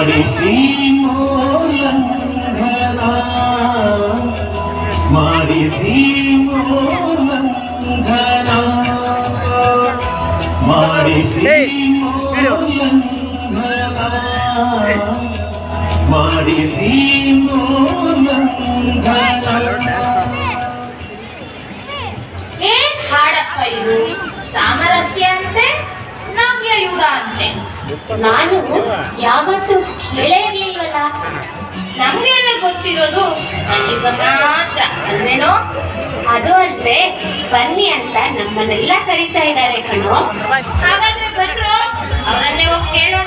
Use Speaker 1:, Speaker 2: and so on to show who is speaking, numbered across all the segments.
Speaker 1: ಮಾಡಿಸಿ ಮೂಲಂಘನ ಮಾಡಿಸಿ ಮೂಲಂಘನ ಮಾಡಿಸಿ ಮೂಲಂಘನ ಮಾಡಿಸಿ ಮೂಲಂಘನ.
Speaker 2: ಏನ್ ಹಾಡಪ್ಪ ಇದು? ಸಾಮರಸ್ಯ ಅಂತೆ, ನವ್ಯ ಯುಗ ಅಂತೆ.
Speaker 3: ನಾನು ಯಾವತ್ತೂ ಕೇಳೇ ಇರ್ಲಿಲ್ವಲ್ಲ.
Speaker 2: ನಮ್ಗೆಲ್ಲ ಗೊತ್ತಿರೋದು ಕಲಿಯುಗ ಮಾತ್ರ ಅಲ್ವೇನೋ?
Speaker 3: ಅದು ಅಲ್ವೇ, ಬನ್ನಿ ಅಂತ ನಮ್ಮನ್ನೆಲ್ಲ ಕರೀತಾ ಇದ್ದಾರೆ ಕಣೋ.
Speaker 2: ಹಾಗಾದ್ರೆ ಬಂದ್ರು, ಅವರನ್ನೇ ಹೋಗಿ ಕೇಳೋಣ.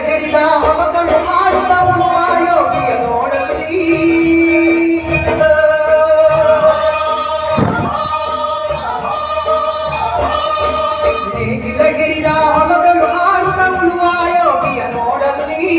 Speaker 4: ಗಿಡ ಮಕ್ಕಳು ಮಾಡುತ್ತವನು ಯೋಗಿಯ ನೋಡಲಿ. ಗಿಡ ಮಕ್ಕಳು ಮಾಡುತ್ತವನು ಯೋಗಿಯ ನೋಡಲಿ.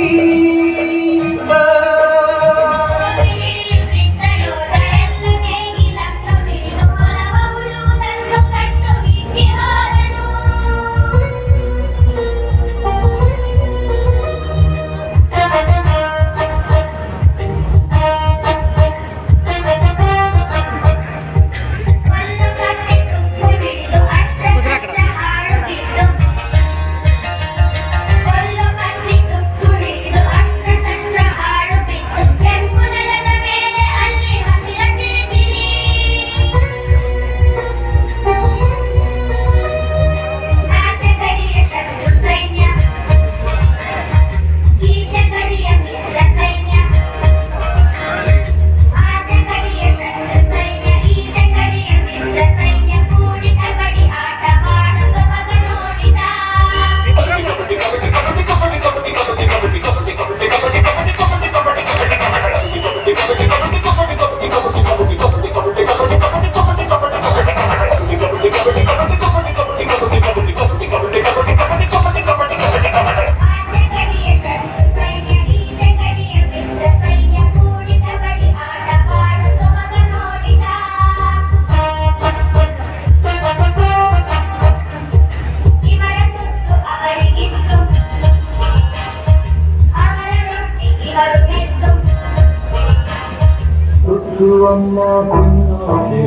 Speaker 1: ತುತ್ತುವನ್ನ ತಿನ್ನೋಕೆ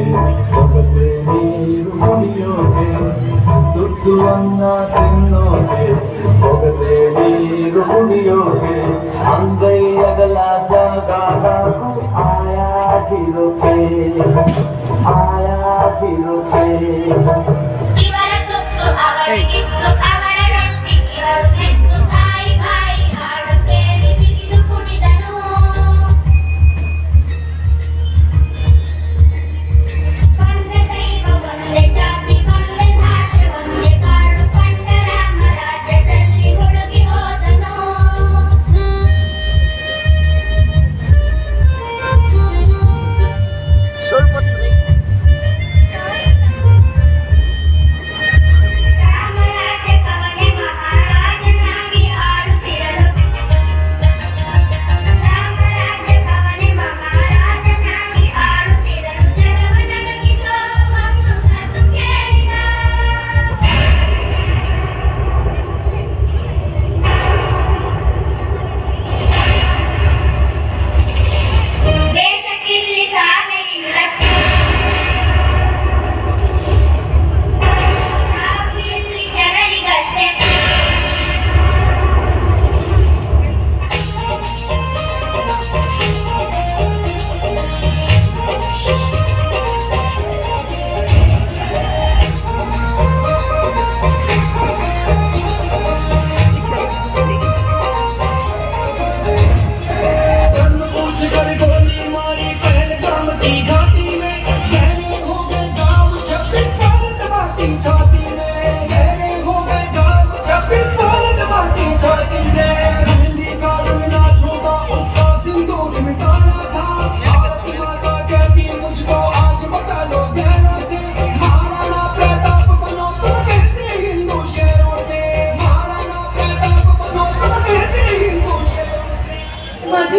Speaker 1: ಹೊಗತೆ ನೀರು ಕುಡಿಯೋಕೆ, ತುತ್ತುವನ್ನ ತಿನ್ನೋಕೆ ಹೊಗತೆ ನೀರು ಕುಡಿಯೋಕೆ, ಅಂಗೈ ಅಗಲ ಜಾಗ ಆಯಾಗಿರೋಕೆ ಆಯಾಗಿರೋಕೆ.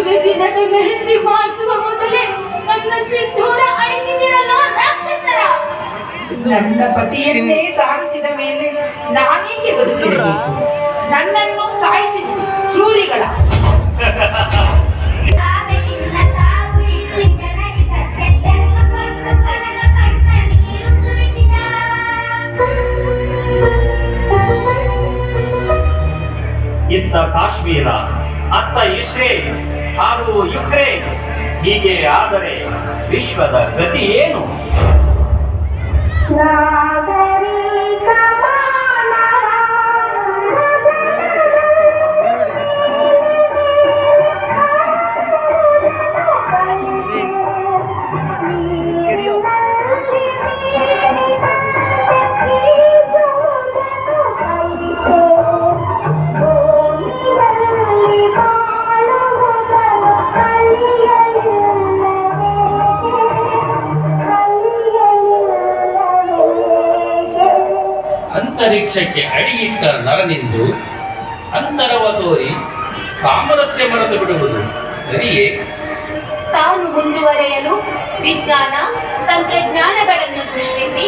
Speaker 3: ಮದುವೆ ದಿನದ ಮೆಹಂದಿ ಬಾಸುವ ಮೊದಲೇ ನನ್ನ ಸಿಂಧೂರ ಅಳಿಸಿದಿರಲ್ಲ ರಾಕ್ಷಸರ.
Speaker 5: ನನ್ನ ಪತಿಯನ್ನೇ ಸಾಯಿಸಿದ ಮೇಲೆ ನಾನೇಕೆ ಬದುಕಿರಬೇಕು? ನನ್ನನ್ನು ಸಾಯಿಸಿದ ಕ್ರೂರಿಗಳ.
Speaker 6: ಇತ್ತ ಕಾಶ್ಮೀರ, ಅತ್ತ ಇಸ್ರೇಲ್ ಹಾಗೂ ಯುಕ್ರೇನ್. ಹೀಗೆ ಆದರೆ ವಿಶ್ವದ ಗತಿ ಏನು?
Speaker 7: ಅಂತರಿಕ್ಷಕ್ಕೆ ಅಡಿಯಿಟ್ಟ ನರನಿಂದು ಅಂತರವ ತೋರಿ ಸಾಮರಸ್ಯ ಮರೆತು ಬಿಡುವುದು ಸರಿಯೇ?
Speaker 3: ತಾನು ಮುಂದುವರೆಯಲು ವಿಜ್ಞಾನ ತಂತ್ರಜ್ಞಾನಗಳನ್ನು ಸೃಷ್ಟಿಸಿ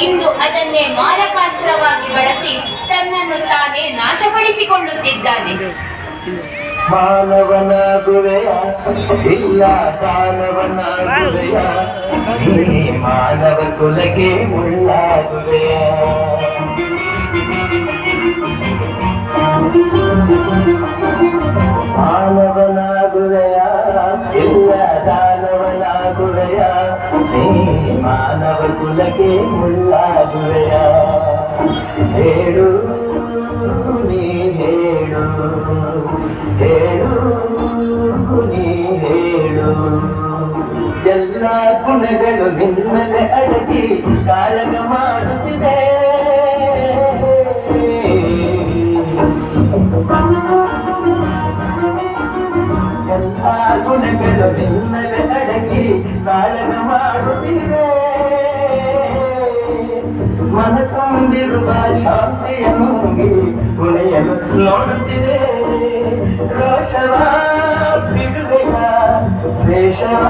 Speaker 3: ಇಂದು ಅದನ್ನೇ ಮಾರಕಾಸ್ತ್ರವಾಗಿ ಬಳಸಿ ತನ್ನನ್ನು ತಾನೇ ನಾಶಪಡಿಸಿಕೊಳ್ಳುತ್ತಿದ್ದಾನೆ.
Speaker 1: ಮಾನವನ ಗುರೆಯ ಇಲ್ಲ ದಾನವನ ಗುರೆಯ ಮಾನವ ಕುಲಕ್ಕೆ ಮುಳ್ಳಾಗುವೆಯ. ಮಾನವನ ಗುರೆಯ ಇಲ್ಲ ದಾನವನ ಗುರೆಯ ಮಾನವ ಕುಲಕ್ಕೆ ಮುಳ್ಳಾಗುವೆಯ. ಹೇಳು ನೀ ಹೇಳು, ಹೇಳು ನೀ ಹೇಳು, ಎಲ್ಲ ಗುಣಗಳು ನಿನ್ನಲೆ ಅಡಗಿ ಕಾಳಗ ಮಾಡುತ್ತಿದೆ. ಎಲ್ಲ ಗುಣಗಳು ನಿನ್ನಲೆ ಅಡಗಿ ಕಾಳಗ ಮಾಡುತ್ತಿದೆ. ಮನ ತುಂಬಿರುವ ಶಾಂತಿಯ ಮುಗಿ ಕುಣಿಯಲು ನೋಡುತ್ತಿದೆ. ರೋಷವ ಬಿಡುವೆಯ, ದ್ವೇಷವ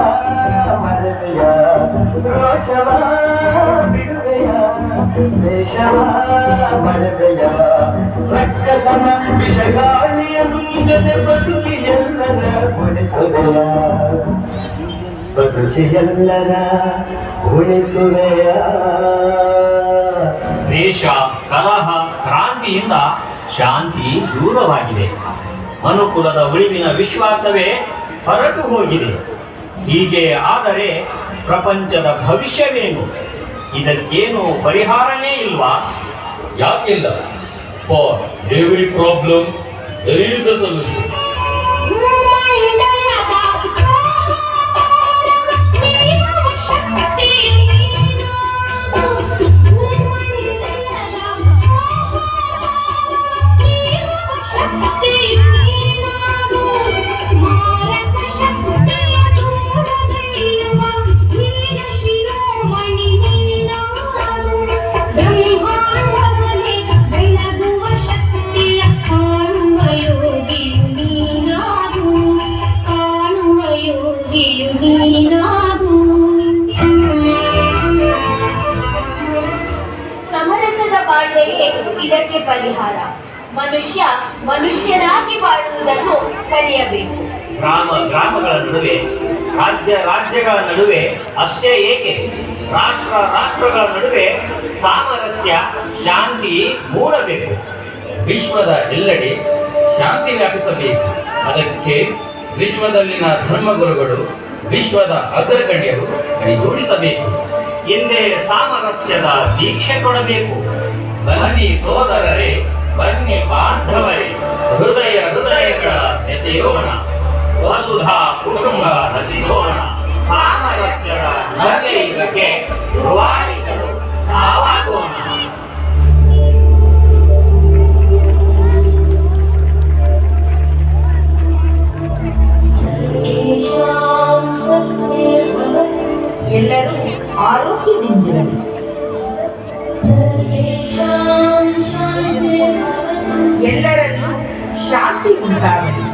Speaker 1: ಮರವೆಯ. ರೋಷವ ಬಿಡುವೆಯ, ದ್ವೇಷವ ಮರವೆಯ. ರಕ್ಕಸನ ವಿಷಗಾಳಿಯ ನುಂಗದೆ ಬದುಕಿಯೆಲ್ಲರ ಉಳಿಸುವೆಯ, ಬದುಕಿಯೆಲ್ಲರ ಉಳಿಸುವೆಯ.
Speaker 6: ದ್ವೇಷ, ಕಲಹ, ಕ್ರಾಂತಿಯಿಂದ ಶಾಂತಿ ದೂರವಾಗಿದೆ. ಮನುಕುಲದ ಉಳಿವಿನ ವಿಶ್ವಾಸವೇ ಹೊರಟು ಹೋಗಿದೆ. ಹೀಗೆ ಆದರೆ ಪ್ರಪಂಚದ ಭವಿಷ್ಯವೇನು? ಇದಕ್ಕೇನು ಪರಿಹಾರನೇ ಇಲ್ವಾ?
Speaker 7: ಯಾಕಿಲ್ಲ? For every problem there is a solution.
Speaker 3: ಸಮರಸದ ಬಾಳ್ವೆಯೇ ಇದಕ್ಕೆ ಪರಿಹಾರ. ಮನುಷ್ಯ ಮನುಷ್ಯನಾಗಿ ಬಾಳುವುದನ್ನು ಕಲಿಯಬೇಕು.
Speaker 6: ಗ್ರಾಮ ಗ್ರಾಮಗಳ ನಡುವೆ, ರಾಜ್ಯ ರಾಜ್ಯಗಳ ನಡುವೆ ಅಷ್ಟೇ ಏಕೆ, ರಾಷ್ಟ್ರ ರಾಷ್ಟ್ರಗಳ ನಡುವೆ ಸಾಮರಸ್ಯ, ಶಾಂತಿ ಮೂಡಬೇಕು.
Speaker 7: ವಿಶ್ವದ ಎಲ್ಲೆಡೆ ಶಾಂತಿ ವ್ಯಾಪಿಸಬೇಕು. ಅದಕ್ಕೆ ವಿಶ್ವದಲ್ಲಿನ ಧರ್ಮಗುರುಗಳು, ವಿಶ್ವದ ಅಗ್ರಗಣ್ಯರು ಕೈಜೋಡಿಸಬೇಕು.
Speaker 6: ಹಿಂದೆ ಸಾಮರಸ್ಯದ ದೀಕ್ಷೆ ಕೊಡಬೇಕು. ಬನ್ನಿ ಸೋದರರೇ, ಬನ್ನಿ ಬಾಂಧವರೇ, ಹೃದಯ ಹೃದಯಗಳ ಬೆಸೆಯೋಣ, ವಸುಧಾ ಕುಟುಂಬ ರಚಿಸೋಣ. ಸಾಮರಸ್ಯದ ನವ್ಯ ಯುಗಕ್ಕೆ ಧ್ರುವಾರಿಗಳು ನಾವಾಗೋಣ.
Speaker 5: ಎಲ್ಲರೂ ಆರೋಗ್ಯದಿಂದಿರಲಿ. ಎಲ್ಲರಲ್ಲೂ ಶಾಂತಿ ಉಂಟಾಗಲಿ.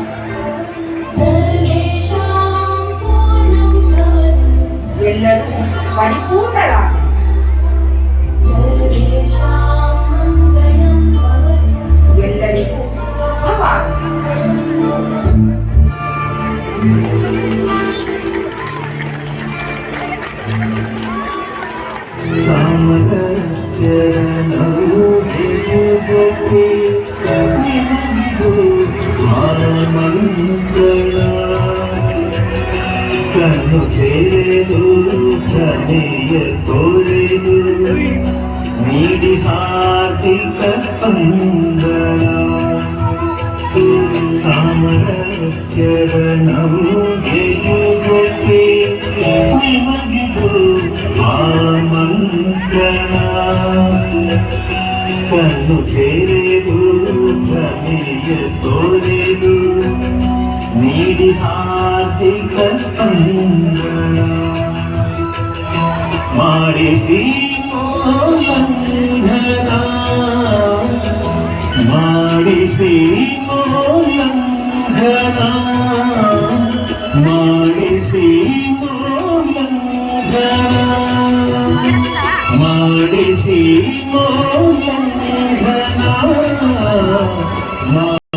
Speaker 1: ಆಮಂತ್ರಣ ಕಣ್ಣು ತೆರೆದು ಭ್ರಮೆಯ ತೊರೆದು ನೀಡಿ ಹಾರ್ದಿಕ ಸ್ಪಂದನ ಸಾಮರಸ್ಯದ ನಮಗೆಯುಗಕ್ಕೆ ನಿಮಗಿದು ಆಮಂತ್ರಣ ಕಣ್ಣು ತೆರೆದು ಭ್ರಮೆಯ ತೊರೆದು ನೀಡಿ ಹಾರ್ದಿಕ ಸ್ಪಂದನ ಮಾಡಿಸಿ ಮೂಲಂಘನ ಮಾಡಿಸಿ ಮೂಲಂಘನ ಮಾಡಿಸಿ